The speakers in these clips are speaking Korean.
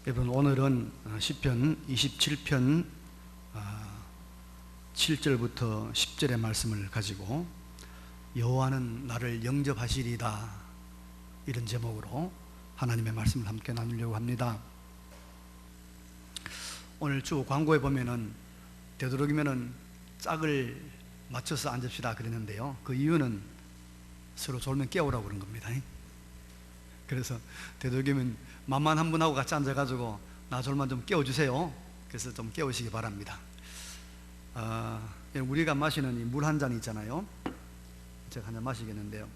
여러분, 오늘은 시편 27편 7절부터 10절의 말씀을 가지고 여호와는 나를 영접하시리다, 이런 제목으로 하나님의 말씀을 함께 나누려고 합니다. 오늘 주 광고에 보면은 되도록이면은 짝을 맞춰서 앉읍시다 그랬는데요, 그 이유는 서로 졸면 깨우라고 그런 겁니다. 그래서 되도록이면 만만 분하고 같이 앉아가지고 나 졸면 좀 깨워주세요. 그래서 좀 깨우시기 바랍니다. 우리가 마시는 이 물 한 잔 있잖아요. 제가 한 잔 마시겠는데요,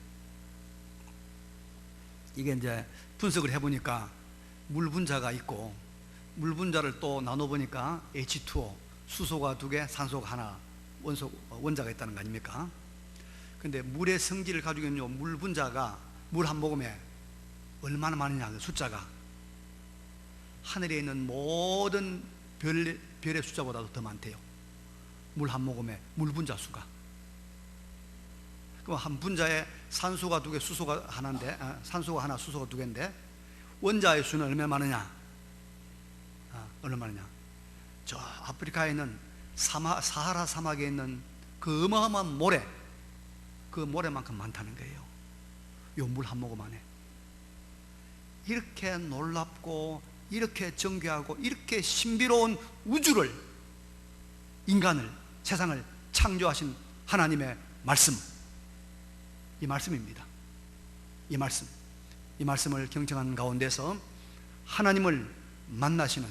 이게 이제 분석을 해보니까 물 분자가 있고, 물 분자를 또 나눠보니까 H2O, 수소가 2개, 산소가 하나, 원자가 있다는 거 아닙니까? 근데 물의 성질을 가지고 있는 물 분자가 물 한 모금에 얼마나 많으냐, 그 숫자가 하늘에 있는 모든 별의 숫자보다도 더 많대요. 물 한 모금에 물 분자 수가. 그럼 한 분자에 산소가 2개, 수소가 하나인데, 산소가 하나, 수소가 2개인데 원자의 수는 얼마나 많으냐? 얼마나 많으냐? 저 아프리카에 있는 사하라 사막에 있는 그 어마어마한 모래, 그 모래만큼 많다는 거예요, 요 물 한 모금 안에. 이렇게 놀랍고 이렇게 정교하고 이렇게 신비로운 우주를, 인간을, 세상을 창조하신 하나님의 말씀, 이 말씀입니다. 이 말씀을 경청하는 가운데서 하나님을 만나시는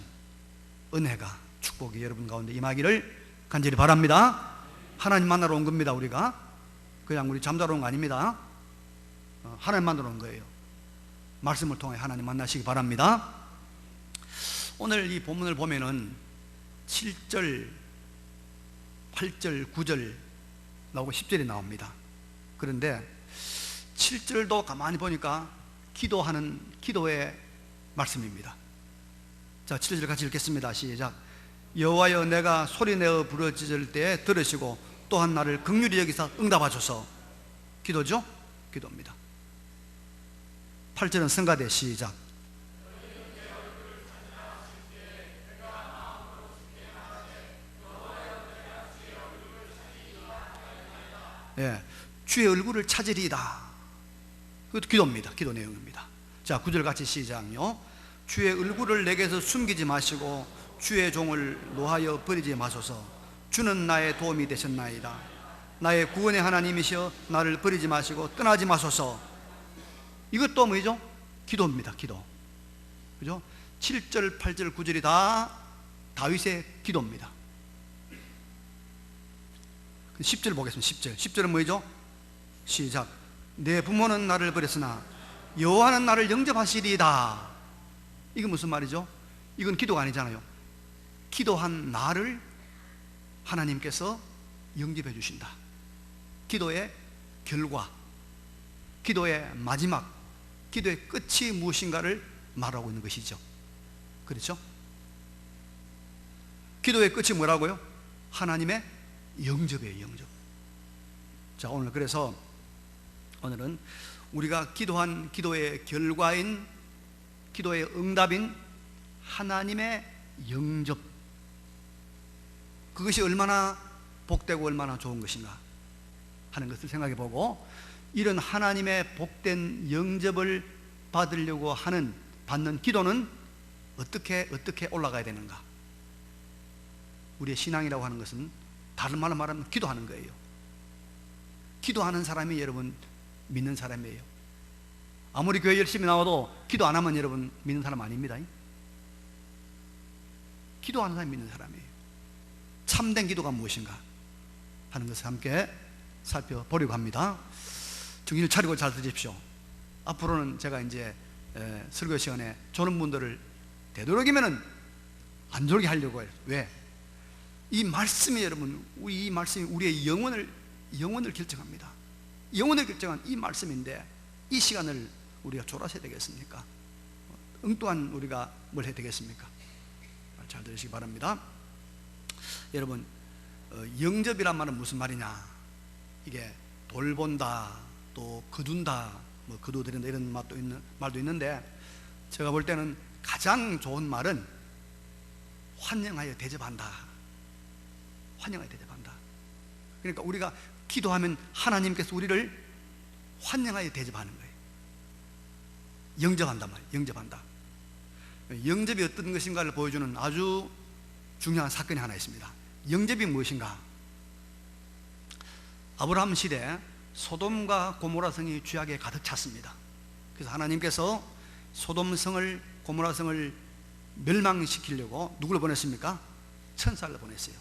은혜가, 축복이 여러분 가운데 임하기를 간절히 바랍니다. 하나님 만나러 온 겁니다. 우리가 그냥 우리 잠자러 온 거 아닙니다. 하나님 만나러 온 거예요. 말씀을 통해 하나님 만나시기 바랍니다. 오늘 이 본문을 보면은 7절, 8절, 9절 나오고 10절이 나옵니다. 그런데 7절도 가만히 보니까 기도의 말씀입니다. 자, 7절 같이 읽겠습니다. 시작. 여호와여, 내가 소리내어 부르짖을 때 들으시고 또한 나를 긍휼히 여기사 응답하소서. 기도죠? 기도입니다. 8절은 성가대. 시작. 주의 얼굴을 찾으리이다. 그것도 기도입니다. 기도 내용입니다. 자, 9절 같이 시작요. 주의 얼굴을 내게서 숨기지 마시고 주의 종을 노하여 버리지 마소서. 주는 나의 도움이 되셨나이다. 나의 구원의 하나님이시여 나를 버리지 마시고 떠나지 마소서. 이것도 뭐죠? 기도입니다. 기도. 그죠? 7절, 8절, 9절이 다 다윗의 기도입니다. 10절 보겠습니다. 10절은 뭐죠? 시작. 내 부모는 나를 버렸으나 여호와는 나를 영접하시리이다. 이건 무슨 말이죠? 이건 기도가 아니잖아요. 기도한 나를 하나님께서 영접해 주신다. 기도의 결과, 기도의 마지막, 기도의 끝이 무엇인가를 말하고 있는 것이죠. 그렇죠? 기도의 끝이 뭐라고요? 하나님의 영접이에요. 영접. 자, 오늘은 우리가 기도한 기도의 결과인, 기도의 응답인 하나님의 영접, 그것이 얼마나 복되고 얼마나 좋은 것인가 하는 것을 생각해 보고, 이런 하나님의 복된 영접을 받으려고 받는 기도는 어떻게 올라가야 되는가. 우리의 신앙이라고 하는 것은 다른 말로 말하면 기도하는 거예요. 기도하는 사람이 여러분 믿는 사람이에요. 아무리 교회 열심히 나와도 기도 안 하면 여러분 믿는 사람 아닙니다. 기도하는 사람이 믿는 사람이에요. 참된 기도가 무엇인가 하는 것을 함께 살펴보려고 합니다. 정신을 차리고 잘 들으십시오. 앞으로는 제가 이제 설교 시간에 조는 분들을 되도록이면은 안 졸게 하려고 해요. 왜? 이 말씀이 여러분, 이 말씀이 우리의 영혼을 결정합니다. 영혼을 결정한 이 말씀인데 이 시간을 우리가 졸아서야 되겠습니까? 엉뚱한 우리가 뭘 해야 되겠습니까? 잘 들으시기 바랍니다. 여러분, 영접이란 말은 무슨 말이냐? 이게 돌본다, 또 거둔다, 뭐 거두드린다 이런 말도 있는데, 제가 볼 때는 가장 좋은 말은 환영하여 대접한다. 환영하여 대접한다. 그러니까 우리가 기도하면 하나님께서 우리를 환영하여 대접하는 거예요. 영접한단 말이에요. 영접한다. 영접이 어떤 것인가를 보여주는 아주 중요한 사건이 하나 있습니다. 영접이 무엇인가? 아브라함 시대 소돔과 고모라 성이 죄악에 가득 찼습니다. 그래서 하나님께서 소돔성을, 고모라성을 멸망시키려고 누구를 보냈습니까? 천사를 보냈어요.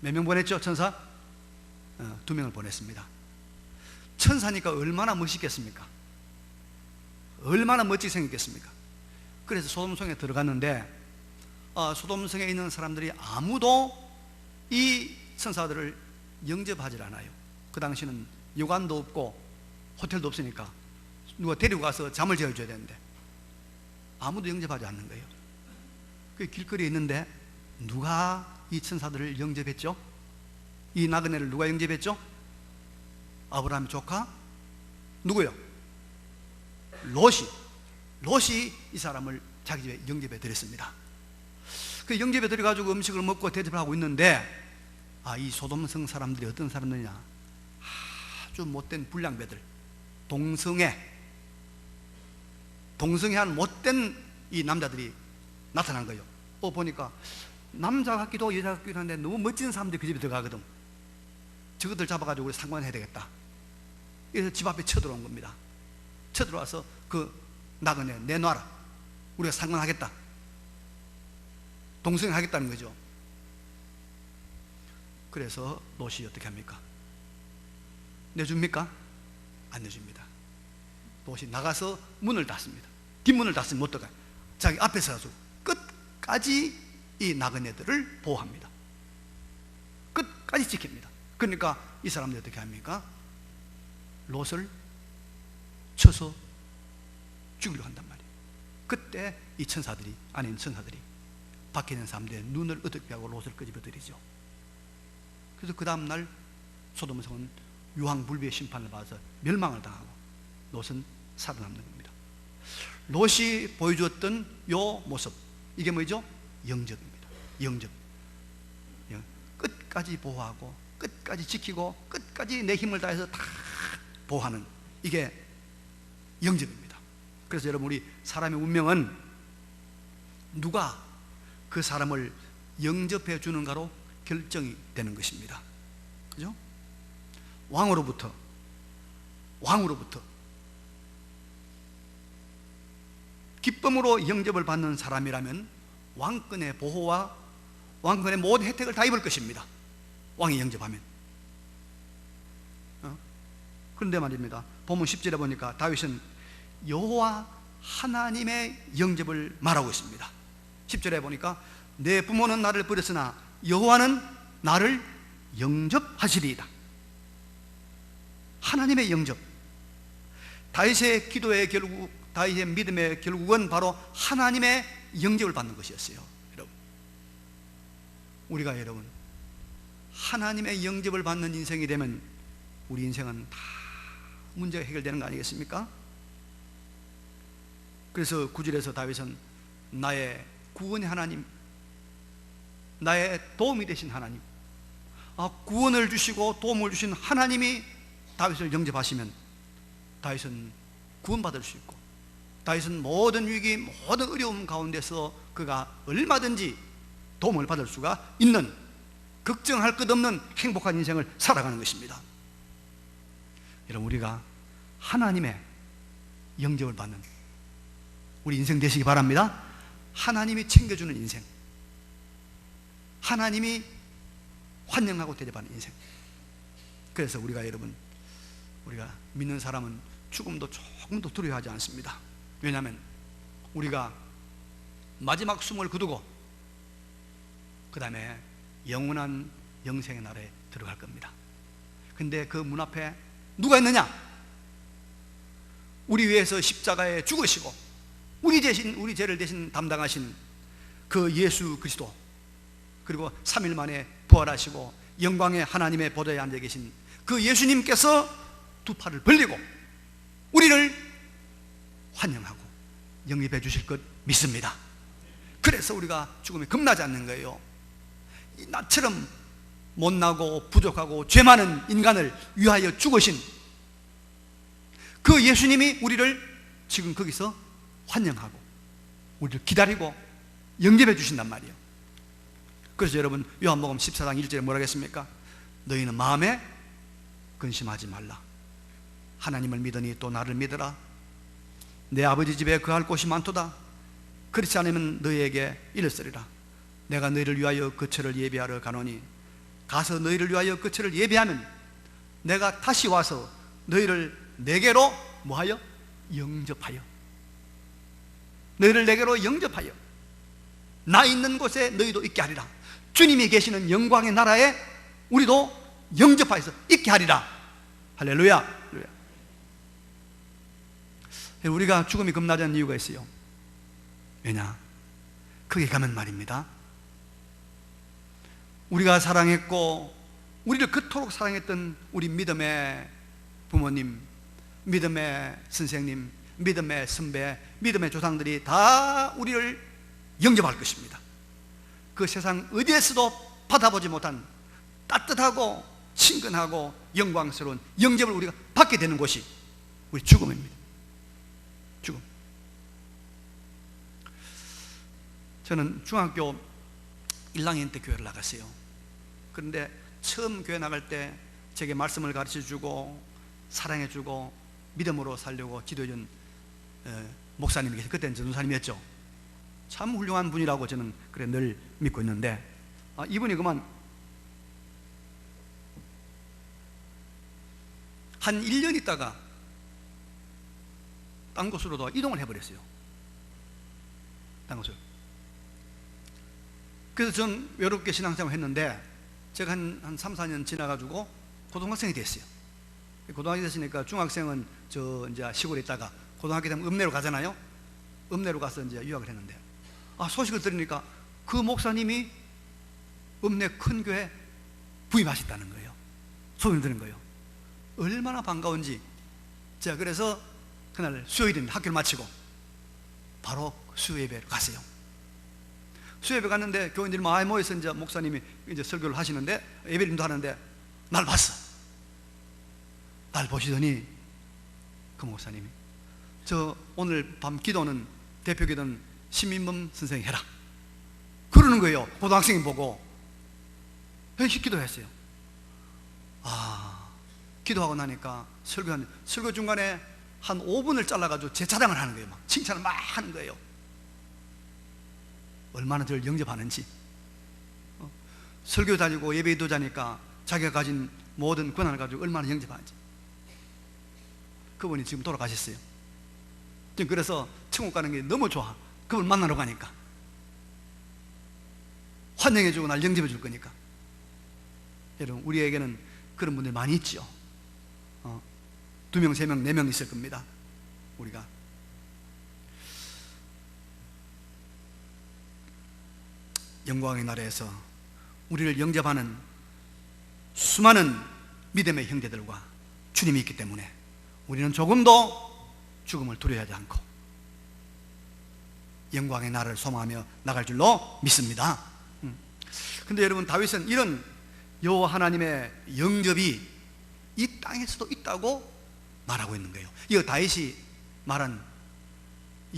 몇 명 보냈죠? 천사? 2명을 보냈습니다. 천사니까 얼마나 멋있겠습니까? 얼마나 멋지게 생겼겠습니까? 그래서 소돔성에 들어갔는데 소돔성에 있는 사람들이 아무도 이 천사들을 영접하지 않아요. 그 당시는 여관도 없고 호텔도 없으니까 누가 데리고 가서 잠을 재워줘야 되는데 아무도 영접하지 않는 거예요. 그 길거리에 있는데 누가 이 천사들을 영접했죠? 이 나그네를 누가 영접했죠? 아브라함의 조카? 누구요? 롯이 이 사람을 자기 집에 영접해 드렸습니다. 그 영접해 드려가지고 음식을 먹고 대접을 하고 있는데 이 소돔성 사람들이 어떤 사람들이냐, 아주 못된 불량배들, 동성애 한 못된 이 남자들이 나타난 거예요. 보니까 남자 같기도 여자 같기도 한데 너무 멋진 사람들이 그 집에 들어가거든. 저것들 잡아가지고 우리 상관해야 되겠다. 그래서 집 앞에 쳐들어온 겁니다. 쳐들어와서 그 나그네 내놔라, 우리가 상관하겠다, 동성애 하겠다는 거죠. 그래서 롯이 어떻게 합니까? 내줍니까? 안 내줍니다. 롯이 나가서 문을 닫습니다. 뒷문을 닫으면 어떡해요? 자기 앞에 서서 끝까지 이 나그네들을 보호합니다. 끝까지 지킵니다. 그러니까 이 사람들이 어떻게 합니까? 롯을 쳐서 죽이려고 한단 말이에요. 그때 이 천사들이, 안에 있는 천사들이 밖에 있는 사람들의 눈을 어둡게 하고 롯을 끄집어들이죠. 그래서 그 다음날 소돔성은 유황불비의 심판을 받아서 멸망을 당하고 롯은 살아남는 겁니다. 롯이 보여주었던 요 모습, 이게 뭐죠? 영접입니다. 영접. 끝까지 보호하고 끝까지 지키고 끝까지 내 힘을 다해서 다 보호하는, 이게 영접입니다. 그래서 여러분, 우리 사람의 운명은 누가 그 사람을 영접해 주는가로 결정이 되는 것입니다. 그죠? 왕으로부터 기쁨으로 영접을 받는 사람이라면 왕권의 보호와 왕권의 모든 혜택을 다 입을 것입니다. 왕이 영접하면. 그런데 말입니다, 본문 10절에 보니까 다윗은 여호와 하나님의 영접을 말하고 있습니다. 10절에 보니까 내 부모는 나를 버렸으나 여호와는 나를 영접하시리이다. 하나님의 영접. 다윗의 기도의 결국, 다윗의 믿음의 결국은 바로 하나님의 영접을 받는 것이었어요. 여러분, 우리가 여러분 하나님의 영접을 받는 인생이 되면 우리 인생은 다 문제가 해결되는 거 아니겠습니까? 그래서 9절에서 다윗은 나의 구원의 하나님, 나의 도움이 되신 하나님, 구원을 주시고 도움을 주신 하나님이 다윗을 영접하시면 다윗은 구원받을 수 있고, 다윗은 모든 위기, 모든 어려움 가운데서 그가 얼마든지 도움을 받을 수가 있는, 걱정할 것 없는 행복한 인생을 살아가는 것입니다. 여러분, 우리가 하나님의 영접을 받는 우리 인생 되시기 바랍니다. 하나님이 챙겨주는 인생, 하나님이 환영하고 대접하는 인생. 그래서 우리가 여러분, 우리가 믿는 사람은 죽음도 조금도 두려워하지 않습니다. 왜냐하면 우리가 마지막 숨을 거두고 그 다음에 영원한 영생의 나라에 들어갈 겁니다. 근데 그 문 앞에 누가 있느냐? 우리 위해서 십자가에 죽으시고 우리 죄를 대신 담당하신 그 예수 그리스도, 그리고 3일 만에 부활하시고 영광의 하나님의 보좌에 앉아 계신 그 예수님께서 두 팔을 벌리고 우리를 환영하고 영입해 주실 것 믿습니다. 그래서 우리가 죽음이 겁나지 않는 거예요. 나처럼 못나고 부족하고 죄 많은 인간을 위하여 죽으신 그 예수님이 우리를 지금 거기서 환영하고 우리를 기다리고 영접해 주신단 말이에요. 그래서 여러분 요한복음 14장 1절에 뭐라 하겠습니까? 너희는 마음에 근심하지 말라. 하나님을 믿으니 또 나를 믿으라. 내 아버지 집에 거할 곳이 많도다. 그렇지 않으면 너희에게 이르으리라. 내가 너희를 위하여 거처를 예비하러 가노니 가서 너희를 위하여 거처를 예비하면 내가 다시 와서 너희를 내게로 뭐하여? 영접하여, 너희를 내게로 영접하여 나 있는 곳에 너희도 있게 하리라. 주님이 계시는 영광의 나라에 우리도 영접하여서 있게 하리라. 할렐루야. 우리가 죽음이 겁나지 않는 이유가 있어요. 왜냐? 거기 가면 말입니다, 우리가 사랑했고 우리를 그토록 사랑했던 우리 믿음의 부모님, 믿음의 선생님, 믿음의 선배, 믿음의 조상들이 다 우리를 영접할 것입니다. 그 세상 어디에서도 받아보지 못한 따뜻하고 친근하고 영광스러운 영접을 우리가 받게 되는 곳이 우리 죽음입니다. 죽음. 저는 중학교 1학년 때 교회를 나갔어요. 그런데 처음 교회 나갈 때 제게 말씀을 가르쳐주고 사랑해주고 믿음으로 살려고 지도해준 목사님이 계세요. 그때는 전도사님이었죠. 참 훌륭한 분이라고 저는 그래 늘 믿고 있는데, 이분이 그만 한 1년 있다가 딴 곳으로도 이동을 해버렸어요. 딴 곳으로. 그래서 전 외롭게 신앙생활을 했는데 제가 한 3, 4년 지나가지고 고등학생이 됐어요. 고등학생이 됐으니까 중학생은 저 이제 시골에 있다가 고등학교 되면 읍내로 가잖아요. 읍내로 가서 이제 유학을 했는데, 소식을 들으니까 그 목사님이 읍내 큰 교회 부임하셨다는 거예요. 소문을 들은 거예요. 얼마나 반가운지. 제가 그래서 그날 수요일인 학교를 마치고 바로 수요예배로 갔어요. 수요예배 갔는데 교인들이 많이 모여서 이제 목사님이 이제 설교를 하시는데 예배님도 하는데 날 봤어. 날 보시더니 그 목사님이 저 오늘 밤 기도는 대표 기도는 신민범 선생이 해라 그러는 거예요. 고등학생이 보고 기도했어요. 기도하고 나니까 설교 중간에 한 5분을 잘라가지고 제 자랑을 하는 거예요. 막 칭찬을 막 하는 거예요. 얼마나 저를 영접하는지. 설교 다니고 예배도 다니까 자기가 가진 모든 권한을 가지고 얼마나 영접하는지. 그분이 지금 돌아가셨어요. 지금 그래서 천국 가는 게 너무 좋아. 그분 만나러 가니까 환영해주고 날 영접해 줄 거니까. 여러분, 우리에게는 그런 분들 많이 있죠. 2명, 3명, 4명 있을 겁니다. 우리가 영광의 나라에서 우리를 영접하는 수많은 믿음의 형제들과 주님이 있기 때문에 우리는 조금도 죽음을 두려워하지 않고 영광의 나라를 소망하며 나갈 줄로 믿습니다. 근데 여러분, 다윗은 이런 여호와 하나님의 영접이 이 땅에서도 있다고 말하고 있는 거예요. 이 다윗이 말한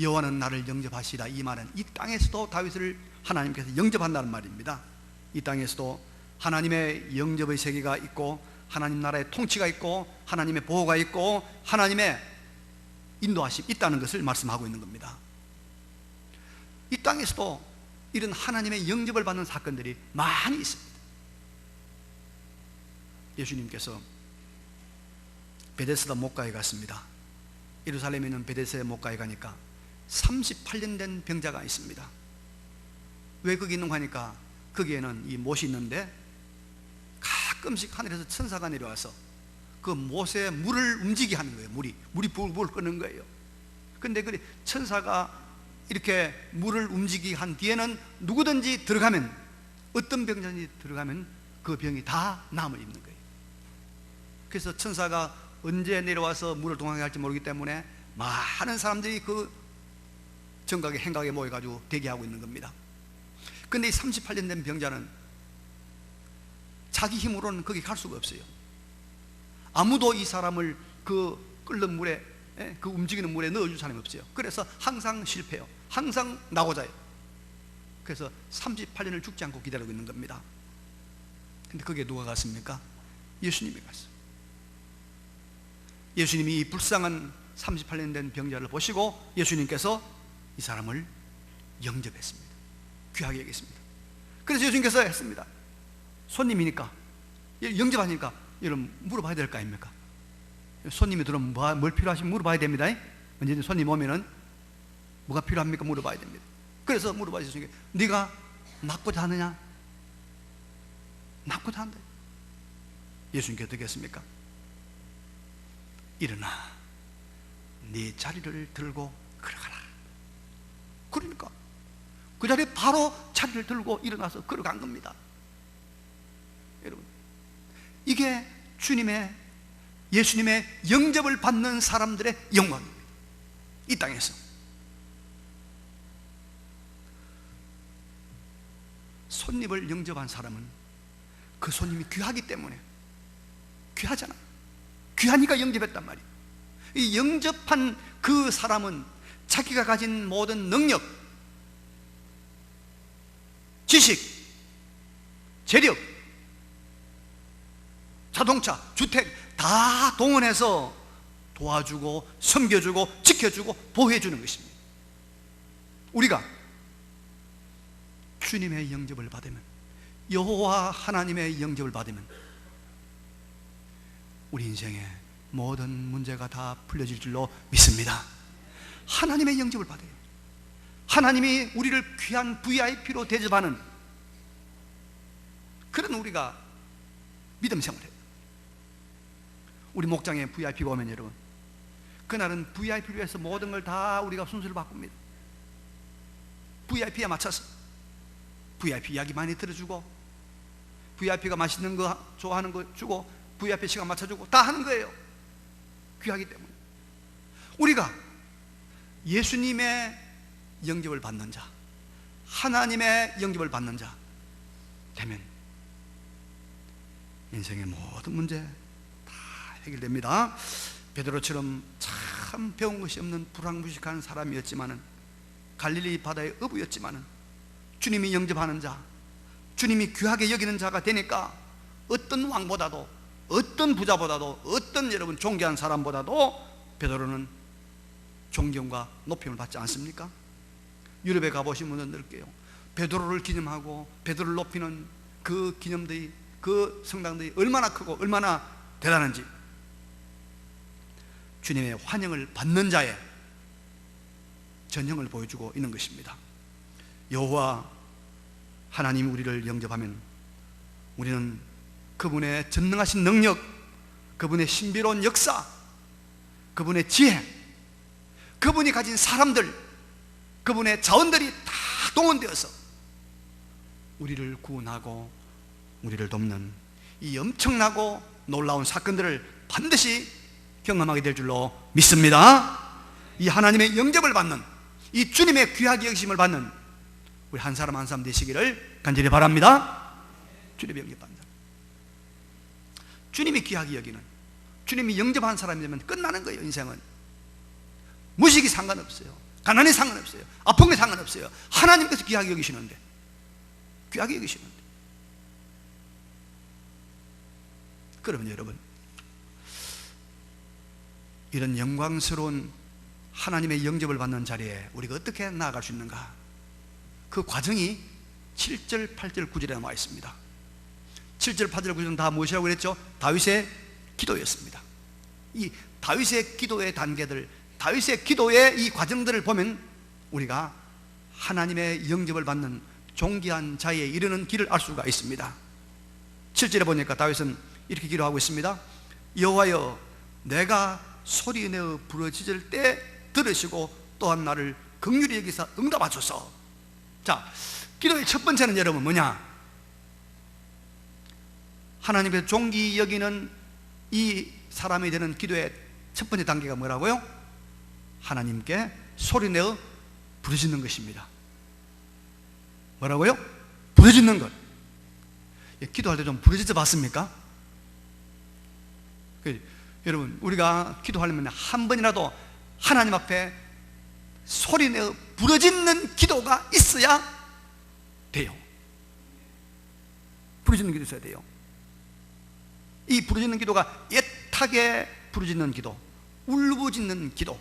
여호와는 나를 영접하시라, 이 말은 이 땅에서도 다윗을 하나님께서 영접한다는 말입니다. 이 땅에서도 하나님의 영접의 세계가 있고 하나님 나라의 통치가 있고 하나님의 보호가 있고 하나님의 인도하심이 있다는 것을 말씀하고 있는 겁니다. 이 땅에서도 이런 하나님의 영접을 받는 사건들이 많이 있습니다. 예수님께서 베데스다 목가에 갔습니다. 예루살렘에 있는 베데스다 목가에 가니까 38년 된 병자가 있습니다. 왜 거기 있는가 하니까 거기에는 이 못이 있는데 가끔씩 하늘에서 천사가 내려와서 그 못에 물을 움직이게 하는 거예요. 물이 불불 끓는 거예요. 근데 그 천사가 이렇게 물을 움직이게 한 뒤에는 누구든지 들어가면, 어떤 병자든지 들어가면 그 병이 다 남을 입는 거예요. 그래서 천사가 언제 내려와서 물을 동하게 할지 모르기 때문에 많은 사람들이 그 정각에 행각에 모여가지고 대기하고 있는 겁니다. 근데 이 38년 된 병자는 자기 힘으로는 거기 갈 수가 없어요. 아무도 이 사람을 그 끓는 물에, 그 움직이는 물에 넣어줄 사람이 없어요. 그래서 항상 실패해요. 항상 나고자 해요. 그래서 38년을 죽지 않고 기다리고 있는 겁니다. 근데 거기에 누가 갔습니까? 예수님이 갔어요. 예수님이 이 불쌍한 38년 된 병자를 보시고 예수님께서 이 사람을 영접했습니다. 귀하게 여겼습니다. 그래서 예수님께서 했습니다. 손님이니까, 영접하니까 여러분 물어봐야 될 거 아닙니까? 손님이 들어오면 뭘 필요하시면 물어봐야 됩니다. 언제든 손님 오면은 뭐가 필요합니까? 물어봐야 됩니다. 그래서 물어봐 주시는 게, 네가 낫고자 하느냐? 낫고자 한다. 예수님께 어떻게 했습니까? 일어나 네 자리를 들고 걸어가라. 그러니까 그 자리에 바로 자리를 들고 일어나서 걸어간 겁니다. 여러분, 이게 예수님의 영접을 받는 사람들의 영광입니다. 이 땅에서 손님을 영접한 사람은 그 손님이 귀하기 때문에, 귀하잖아, 귀하니까 영접했단 말이에요. 이 영접한 그 사람은 자기가 가진 모든 능력, 지식, 재력, 자동차, 주택 다 동원해서 도와주고 섬겨주고 지켜주고 보호해주는 것입니다. 우리가 주님의 영접을 받으면, 여호와 하나님의 영접을 받으면 우리 인생의 모든 문제가 다 풀려질 줄로 믿습니다. 하나님의 영접을 받아요. 하나님이 우리를 귀한 VIP로 대접하는 그런 우리가 믿음 생활을 해요. 우리 목장에 VIP가 오면 여러분, 그날은 VIP를 위해서 모든 걸 다 우리가 순서를 바꿉니다. VIP에 맞춰서 VIP 이야기 많이 들어주고, VIP가 맛있는 거 좋아하는 거 주고, VIP 시간 맞춰주고 다 하는 거예요. 귀하기 때문에. 우리가 예수님의 영접을 받는 자, 하나님의 영접을 받는 자 되면 인생의 모든 문제 다 해결됩니다. 베드로처럼 참 배운 것이 없는 불황무식한 사람이었지만은, 갈릴리 바다의 어부였지만은, 주님이 영접하는 자, 주님이 귀하게 여기는 자가 되니까 어떤 왕보다도, 어떤 부자보다도, 어떤 여러분 존귀한 사람보다도 베드로는 존경과 높임을 받지 않습니까? 유럽에 가보시면 느낄게요. 베드로를 기념하고 베드로를 높이는 그 기념들이, 그 성당들이 얼마나 크고 얼마나 대단한지, 주님의 환영을 받는 자의 전형을 보여주고 있는 것입니다. 여호와 하나님이 우리를 영접하면 우리는 그분의 전능하신 능력, 그분의 신비로운 역사, 그분의 지혜, 그분이 가진 사람들, 그분의 자원들이 다 동원되어서 우리를 구원하고 우리를 돕는 이 엄청나고 놀라운 사건들을 반드시 경험하게 될 줄로 믿습니다. 이 하나님의 영접을 받는, 이 주님의 귀하게 여기심을 받는 우리 한 사람 한 사람 되시기를 간절히 바랍니다. 주님의 영접 받는 사람, 주님이 귀하게 여기는, 주님이 영접한 사람이 되면 끝나는 거예요. 인생은 무식이 상관없어요. 가난이 상관없어요. 아픈 게 상관없어요. 하나님께서 귀하게 여기시는데, 귀하게 여기시는데. 그러면 여러분, 이런 영광스러운 하나님의 영접을 받는 자리에 우리가 어떻게 나아갈 수 있는가? 그 과정이 7절, 8절, 9절에 나와 있습니다. 7절, 8절, 9절은 다 무엇이라고 그랬죠? 다윗의 기도였습니다. 이 다윗의 기도의 단계들, 다윗의 기도의 이 과정들을 보면 우리가 하나님의 영접을 받는 존귀한 자리에 이르는 길을 알 수가 있습니다. 7절에 보니까 다윗은 이렇게 기도하고 있습니다. 여호와여, 내가 소리내어 부르짖을 때 들으시고 또한 나를 긍휼히 여기사 응답하소서. 자, 기도의 첫 번째는 여러분 뭐냐? 하나님께서 존귀 여기는 이 사람이 되는 기도의 첫 번째 단계가 뭐라고요? 하나님께 소리내어 부르짖는 것입니다. 뭐라고요? 부르짖는 것. 기도할 때 좀 부르짖어 봤습니까? 여러분, 우리가 기도하려면 한 번이라도 하나님 앞에 소리내어 부르짖는 기도가 있어야 돼요. 부르짖는 기도 있어야 돼요. 이 부르짖는 기도가 애타게 부르짖는 기도, 울부짖는 기도,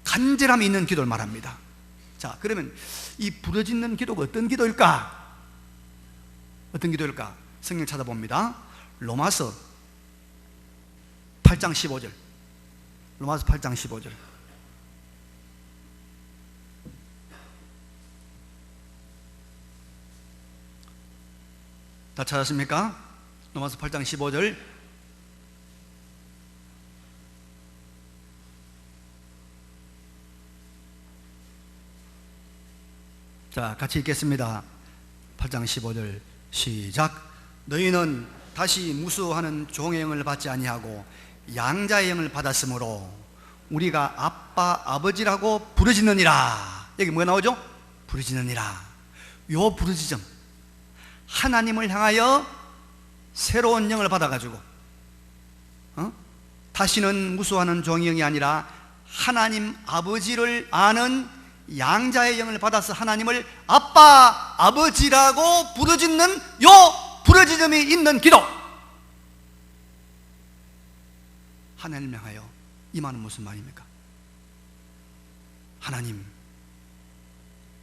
간절함이 있는 기도를 말합니다. 자, 그러면 이 부르짖는 기도가 어떤 기도일까? 어떤 기도일까? 성경 찾아봅니다. 로마서 8장 15절. 로마서 8장 15절. 다 찾았습니까? 로마서 8장 15절. 자, 같이 읽겠습니다. 8장 15절 시작. 너희는 다시 무수하는 종의 영을 받지 아니하고 양자의 영을 받았으므로 우리가 아빠 아버지라고 부르짖느니라. 여기 뭐가 나오죠? 부르짖느니라. 요 부르짖음, 하나님을 향하여 새로운 영을 받아가지고 다시는 무수하는 종의 영이 아니라 하나님 아버지를 아는 양자의 영을 받아서 하나님을 아빠 아버지라고 부르짖는 요 부르짖음이 있는 기도. 하나님을 향하여 이 말은 무슨 말입니까?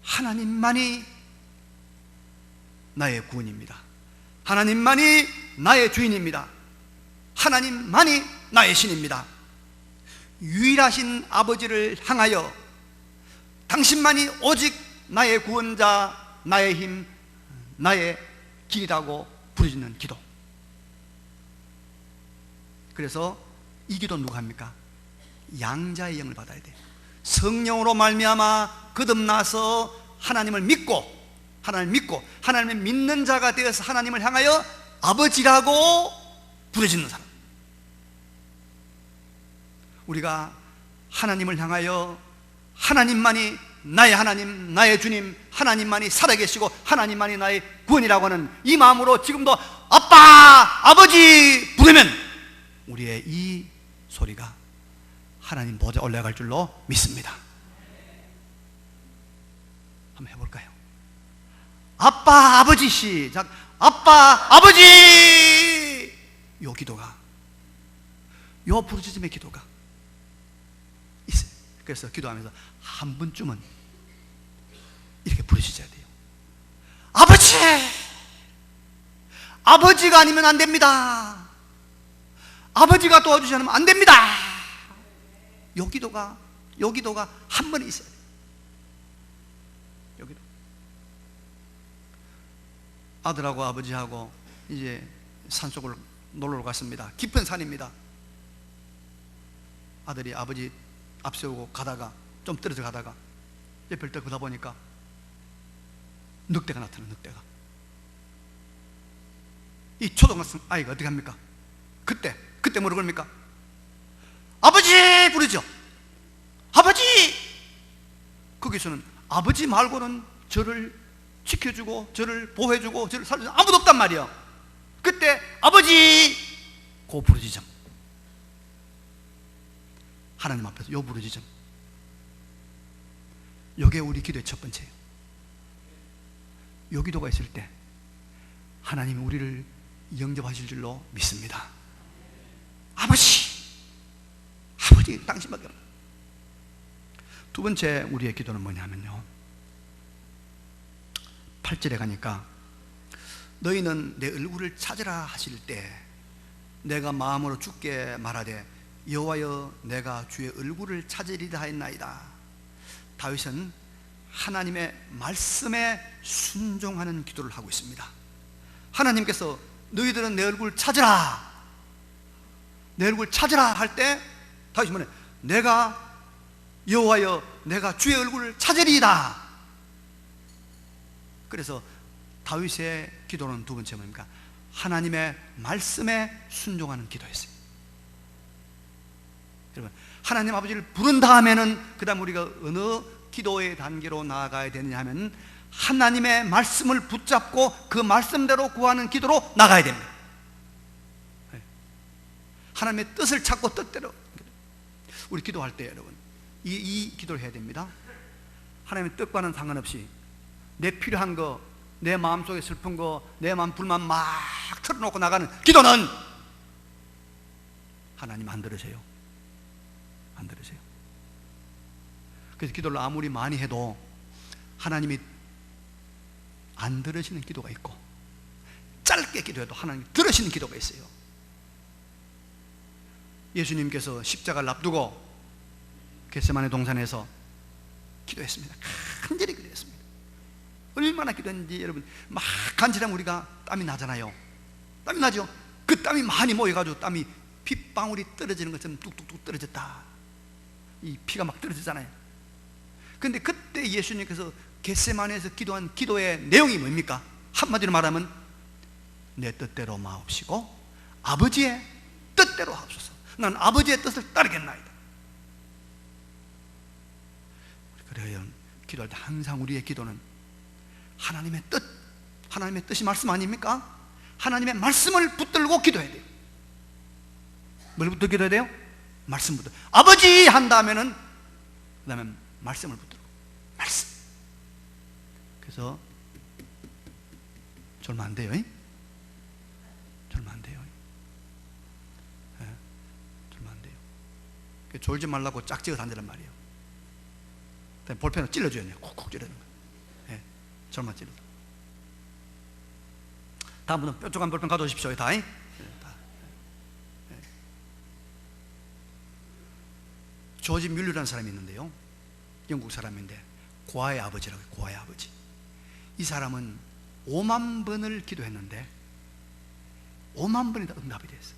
하나님만이 나의 구원입니다. 하나님만이 나의 주인입니다. 하나님만이 나의 신입니다. 유일하신 아버지를 향하여 당신만이 오직 나의 구원자, 나의 힘, 나의 길이라고 부르짖는 기도. 그래서 이 기도 누가 합니까? 양자의 영을 받아야 돼요. 성령으로 말미암아 거듭나서 하나님을 믿고 하나님을 믿는 자가 되어서 하나님을 향하여 아버지라고 부르짖는 사람. 우리가 하나님을 향하여 하나님만이 나의 하나님, 나의 주님, 하나님만이 살아계시고 하나님만이 나의 구원이라고 하는 이 마음으로 지금도 아빠, 아버지 부르면 우리의 이 소리가 하나님 보좌 올라갈 줄로 믿습니다. 한번 해볼까요? 아빠, 아버지. 시작. 아빠, 아버지. 요 기도가, 요 부르짖음의 기도가 있어요. 그래서 기도하면서 한 번쯤은 이렇게 부르짖어야 돼요. 아버지! 아버지가 아니면 안 됩니다. 아버지가 도와주지 않으면 안 됩니다. 요 기도가 한 번에 있어야 돼요. 여기도 아들하고 아버지하고 이제 산속을 놀러 갔습니다. 깊은 산입니다. 아들이 아버지 앞세우고 가다가 좀 떨어져 가다가 옆을 딱 보다 보니까 늑대가 나타나. 늑대가. 이 초등학생 아이가 어떻게 합니까? 그때 뭐라고 그럽니까? 아버지 부르죠. 아버지. 거기서는 아버지 말고는 저를 지켜주고 저를 보호해주고 저를 살려주는 아무도 없단 말이에요. 그때 아버지 고 부르짖음. 하나님 앞에서 요 부르짖음. 요게 우리 기도의 첫 번째예요. 요 기도가 있을 때 하나님이 우리를 영접하실 줄로 믿습니다. 아버지 당신밖에 없다. 두 번째 우리의 기도는 뭐냐면요, 8절에 가니까 너희는 내 얼굴을 찾으라 하실 때 내가 마음으로 주께 말하되 여호와여 내가 주의 얼굴을 찾으리다 하였나이다. 다윗은 하나님의 말씀에 순종하는 기도를 하고 있습니다. 하나님께서 너희들은 내 얼굴 찾으라, 내 얼굴 찾으라 할 때 다윗이 뭐냐? 내가 여호와여 내가 주의 얼굴을 찾으리이다. 그래서 다윗의 기도는 두 번째 뭡니까? 하나님의 말씀에 순종하는 기도였어요. 여러분, 하나님 아버지를 부른 다음에는 그 다음 우리가 어느 기도의 단계로 나아가야 되느냐 하면 하나님의 말씀을 붙잡고 그 말씀대로 구하는 기도로 나가야 됩니다. 하나님의 뜻을 찾고 뜻대로. 우리 기도할 때 여러분 이 기도를 해야 됩니다. 하나님의 뜻과는 상관없이 내 필요한 거, 내 마음속에 슬픈 거, 내 마음 불만 막 털어놓고 나가는 기도는 하나님 안 들으세요. 안 들으세요. 그래서 기도를 아무리 많이 해도 하나님이 안 들으시는 기도가 있고, 짧게 기도해도 하나님 들으시는 기도가 있어요. 예수님께서 십자가를 앞두고 겟세마네 동산에서 기도했습니다. 간절히 기도했습니다. 얼마나 기도했는지 여러분, 막 간절하면 우리가 땀이 나잖아요. 땀이 나죠. 그 땀이 많이 모여가지고 땀이 핏방울이 떨어지는 것처럼 뚝뚝뚝 떨어졌다. 이 피가 막 떨어지잖아요. 그런데 그때 예수님께서 겟세마네에서 기도한 기도의 내용이 뭡니까? 한마디로 말하면 내 뜻대로 마옵시고 아버지의 뜻대로 하옵소서. 난 아버지의 뜻을 따르겠나이다. 그래요. 기도할 때 항상 우리의 기도는 하나님의 뜻, 하나님의 뜻이 말씀 아닙니까? 하나님의 말씀을 붙들고 기도해야 돼요. 뭘 붙들고 기도해야 돼요? 말씀 붙들고. 아버지 한 다음에는 그 다음에 말씀을 붙들고. 말씀. 그래서 졸면 안 돼요. 졸면 안 돼요. 졸면 안 돼요. 졸지 말라고 짝지어 다니란 말이에요. 볼펜을 찔러줘야 돼요. 콕콕 찌르는 거예요. 졸면 찔러. 다음부터는 뾰족한 볼펜 가져오십시오. 다. 조지 뮬러라는 사람이 있는데요, 영국 사람인데 고아의 아버지라고 해요. 고아의 아버지. 이 사람은 5만 번을 기도했는데 5만 번이 다 응답이 됐어요.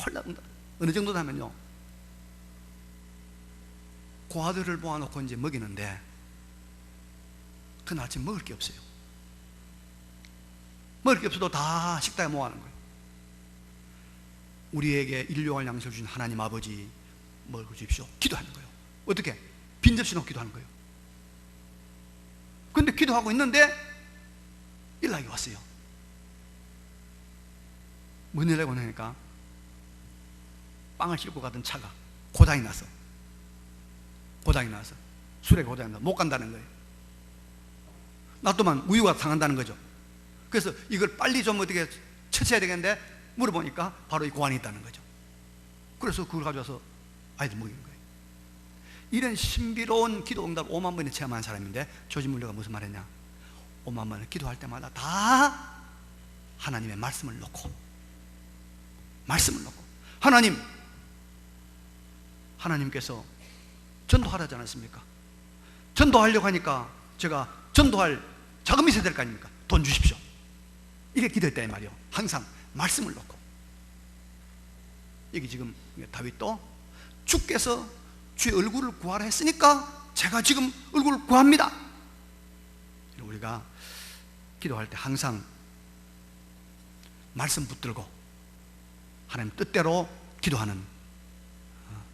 홀라 응답. 어느 정도다 하면요, 고아들을 모아놓고 이제 먹이는데 그날 아침 먹을 게 없어요. 먹을 게 없어도 다 식당에 모아놓은 거예요. 우리에게 일용할 양식을 주신 하나님 아버지 먹을 거 주십시오. 기도하는 거예요. 어떻게? 빈 접시 놓고 기도하는 거예요. 근데 기도하고 있는데 연락이 왔어요. 뭔 연락이 오냐니까 빵을 싣고 가던 차가 고장이 나서 술에 고장이 나서 못 간다는 거예요. 놔두면 우유가 상한다는 거죠. 그래서 이걸 빨리 좀 어떻게 처치해야 되겠는데 물어보니까 바로 이 고안이 있다는 거죠. 그래서 그걸 가져와서 아이들 먹인 거예요. 이런 신비로운 기도 응답 5만 번에 체험한 사람인데 조지 뮬러가 무슨 말했냐? 5만 번을 기도할 때마다 다 하나님의 말씀을 놓고 하나님께서 전도하라지 않았습니까? 전도하려고 하니까 제가 전도할 자금이 있어야 될 거 아닙니까? 돈 주십시오. 이렇게 기도했다 이 말이요. 항상 말씀을 놓고. 여기 지금 다윗도 주께서 주의 얼굴을 구하라 했으니까 제가 지금 얼굴을 구합니다. 우리가 기도할 때 항상 말씀 붙들고 하나님 뜻대로 기도하는,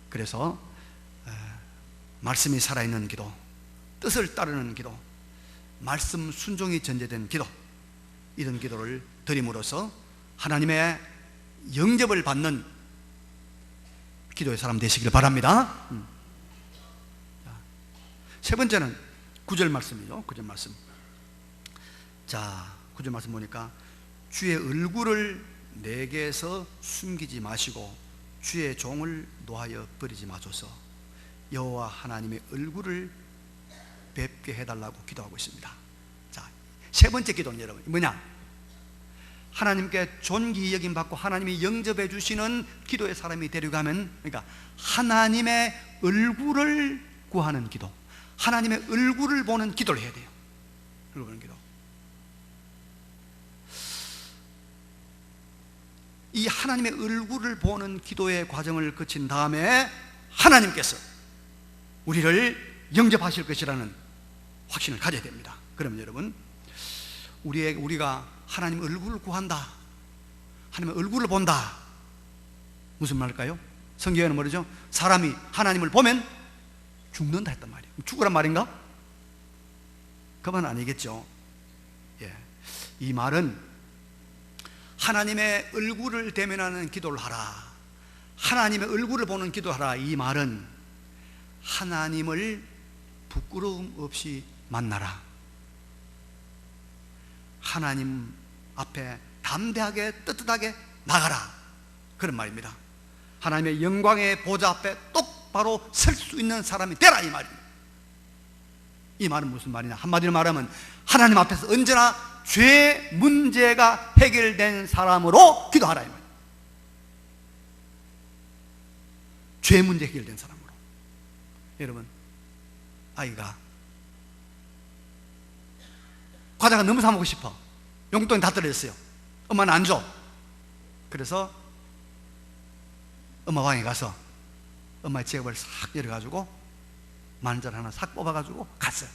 그래서 말씀이 살아있는 기도, 뜻을 따르는 기도, 말씀 순종이 전제된 기도, 이런 기도를 드림으로써 하나님의 영접을 받는 기도의 사람 되시길 바랍니다. 세 번째는 9절 말씀이죠. 9절 말씀. 자, 9절 말씀 보니까 주의 얼굴을 내게서 숨기지 마시고 주의 종을 놓아여 버리지 마소서. 여호와 하나님의 얼굴을 뵙게 해달라고 기도하고 있습니다. 자, 세 번째 기도는 여러분 뭐냐? 하나님께 존귀 여김 받고 하나님이 영접해 주시는 기도의 사람이 되려고 하면, 그러니까 하나님의 얼굴을 구하는 기도, 하나님의 얼굴을 보는 기도를 해야 돼요. 얼굴 보는 기도. 이 하나님의 얼굴을 보는 기도의 과정을 거친 다음에 하나님께서 우리를 영접하실 것이라는 확신을 가져야 됩니다. 그러면 여러분, 우리가 하나님 얼굴을 구한다, 하나님의 얼굴을 본다, 무슨 말일까요? 성경에는 뭐죠? 사람이 하나님을 보면 죽는다 했단 말이에요. 죽으란 말인가? 그 말은 아니겠죠. 예. 이 말은 하나님의 얼굴을 대면하는 기도를 하라, 하나님의 얼굴을 보는 기도하라, 이 말은 하나님을 부끄러움 없이 만나라, 하나님 앞에 담대하게 떳떳하게 나가라, 그런 말입니다. 하나님의 영광의 보좌 앞에 똑바로 설 수 있는 사람이 되라, 이 말입니다. 이 말은 무슨 말이냐? 한마디로 말하면 하나님 앞에서 언제나 죄 문제가 해결된 사람으로 기도하라, 이 말입니다. 죄 문제 해결된 사람으로. 여러분, 아이가 과자가 너무 사 먹고 싶어. 용돈이 다 떨어졌어요. 엄마는 안 줘. 그래서 엄마 방에 가서 엄마의 지갑을 싹 열어가지고 만원짜리 하나 싹 뽑아가지고 갔어요.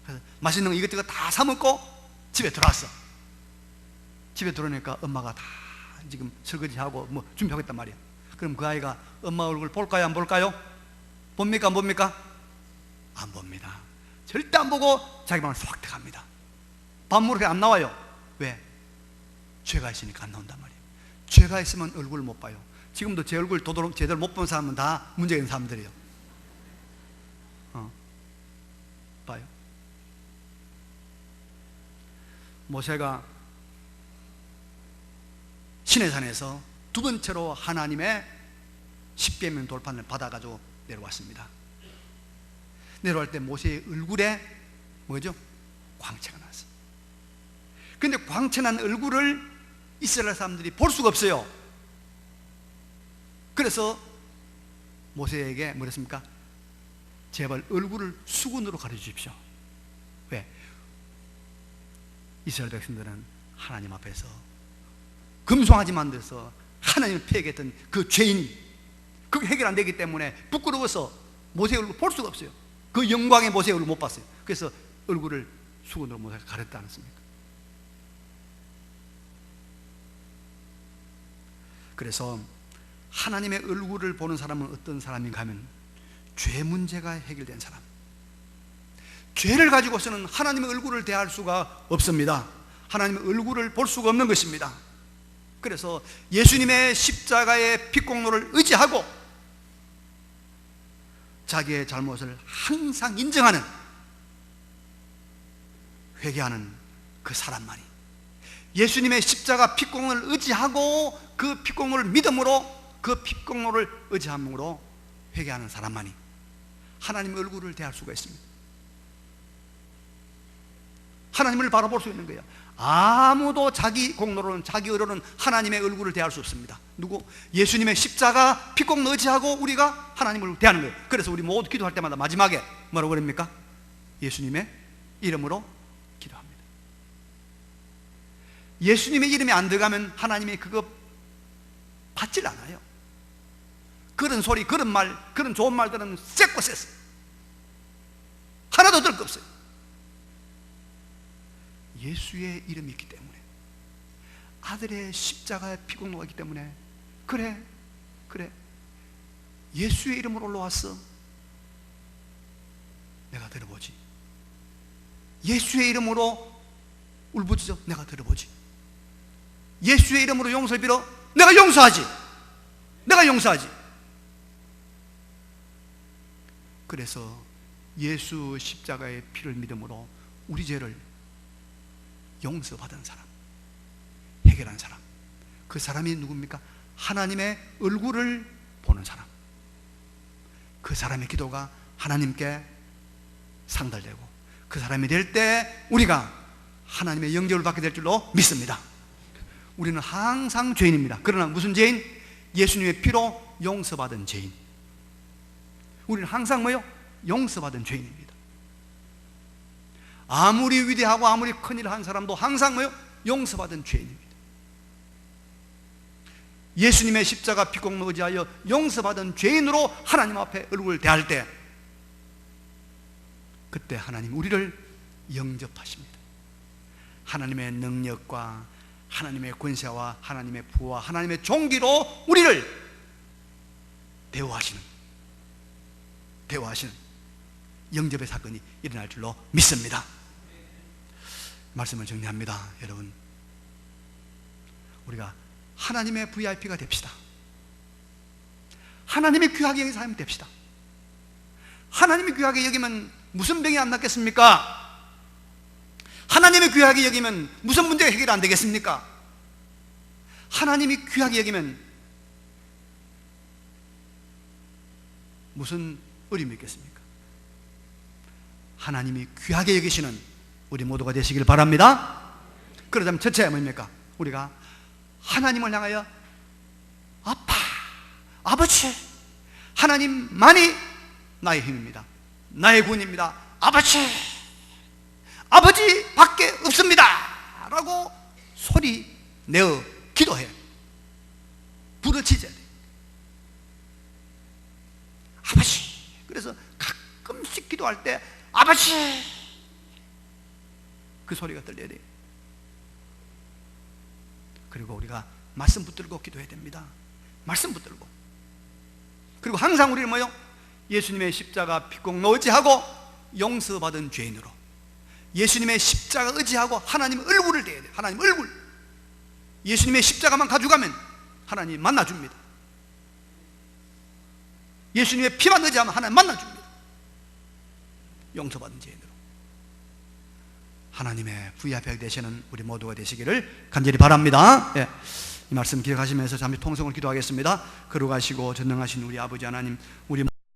그래서 맛있는 거 이것저것 다 사 먹고 집에 들어왔어. 집에 들어오니까 엄마가 다 지금 설거지하고 뭐 준비하고 있단 말이에요. 그럼 그 아이가 엄마 얼굴 볼까요, 안 볼까요? 봅니까, 안 봅니까? 안 봅니다. 절대 안 보고 자기 방을 쏙 들어갑니다. 밥 먹으러 안 나와요. 왜? 죄가 있으니까 안 나온단 말이에요. 죄가 있으면 얼굴을 못 봐요. 지금도 제 얼굴 제대로 못 본 사람은 다 문제가 있는 사람들이에요. 봐요. 모세가 시내산에서 두 번째로 하나님의 십계명 돌판을 받아가지고 내려왔습니다. 내려올 때 모세의 얼굴에 뭐죠? 광채가 났어요. 그런데 광채난 얼굴을 이스라엘 사람들이 볼 수가 없어요. 그래서 모세에게 뭐랬습니까? 제발 얼굴을 수건으로 가려주십시오. 왜? 이스라엘 백성들은 하나님 앞에서 금송아지 만들어서 하나님을 피해했던 그 죄인이 그게 해결 안 되기 때문에 부끄러워서 모세의 얼굴을 볼 수가 없어요. 그 영광의 모세의 얼굴을 못 봤어요. 그래서 얼굴을 수건으로 모세가 가렸지 않습니까? 그래서 하나님의 얼굴을 보는 사람은 어떤 사람인가 하면 죄 문제가 해결된 사람. 죄를 가지고서는 하나님의 얼굴을 대할 수가 없습니다. 하나님의 얼굴을 볼 수가 없는 것입니다. 그래서 예수님의 십자가의 피공로를 의지하고 자기의 잘못을 항상 인정하는, 회개하는 그 사람만이, 예수님의 십자가 피공로를 의지하고 그 피공로를 믿음으로, 그 피공로를 의지함으로 회개하는 사람만이 하나님의 얼굴을 대할 수가 있습니다. 하나님을 바라볼 수 있는 거예요. 아무도 자기 공로로는, 자기 의로는 하나님의 얼굴을 대할 수 없습니다. 누구? 예수님의 십자가 피공로 의지하고 우리가 하나님을 대하는 거예요. 그래서 우리 모두 기도할 때마다 마지막에 뭐라고 그럽니까? 예수님의 이름으로 기도합니다. 예수님의 이름이 안 들어가면 하나님이 그거 받질 않아요. 그런 소리, 그런 말, 그런 좋은 말들은 쎄고 쎄어. 하나도 들 거 없어요. 예수의 이름이 있기 때문에, 아들의 십자가의 피공로가 있기 때문에, 그래 예수의 이름으로 올라왔어, 내가 들어보지. 예수의 이름으로 울부짖어, 내가 들어보지. 예수의 이름으로 용서를 빌어, 내가 용서하지. 그래서 예수 십자가의 피를 믿음으로 우리 죄를 용서받은 사람, 해결한 사람, 그 사람이 누굽니까? 하나님의 얼굴을 보는 사람. 그 사람의 기도가 하나님께 상달되고 그 사람이 될 때 우리가 하나님의 영접을 받게 될 줄로 믿습니다. 우리는 항상 죄인입니다. 그러나 무슨 죄인? 예수님의 피로 용서받은 죄인. 우리는 항상 뭐요? 용서받은 죄인입니다. 아무리 위대하고 아무리 큰일을 한 사람도 항상 뭐요? 용서받은 죄인입니다. 예수님의 십자가 피공로 의지하여 용서받은 죄인으로 하나님 앞에 얼굴을 대할 때, 그때 하나님 우리를 영접하십니다. 하나님의 능력과 하나님의 권세와 하나님의 부와 하나님의 종기로 우리를 대우하시는, 대화하시는 영접의 사건이 일어날 줄로 믿습니다. 말씀을 정리합니다. 여러분, 우리가 하나님의 VIP가 됩시다. 하나님이 귀하게 여기는 사람이 됩시다. 하나님이 귀하게 여기면 무슨 병이 안 낫겠습니까? 하나님이 귀하게 여기면 무슨 문제가 해결 안 되겠습니까? 하나님이 귀하게 여기면 무슨 어려움이 있겠습니까? 하나님이 귀하게 여기시는 우리 모두가 되시길 바랍니다. 그러자면 첫째 뭡니까? 우리가 하나님을 향하여 아빠, 아버지, 하나님만이 나의 힘입니다. 나의 구원입니다. 아버지, 아버지 밖에 없습니다 라고 소리 내어 기도해. 부르짖어야 돼. 아버지. 그래서 가끔씩 기도할 때 아버지, 그 소리가 들려야 돼. 그리고 우리가 말씀 붙들고 기도해야 됩니다. 말씀 붙들고. 그리고 항상 우리는 뭐요? 예수님의 십자가 핏공 의지하고 용서받은 죄인으로 예수님의 십자가 의지하고 하나님의 얼굴을 대해야 돼요. 하나님 얼굴. 예수님의 십자가만 가져가면 하나님 만나줍니다. 예수님의 피만 의지하면 하나님 만나줍니다. 용서받은 죄인으로 하나님의 VIP가 되시는 우리 모두가 되시기를 간절히 바랍니다. 예. 이 말씀 기억하시면서 잠시 통성을 기도하겠습니다. 거룩하시고 전능하신 우리 아버지 하나님, 우리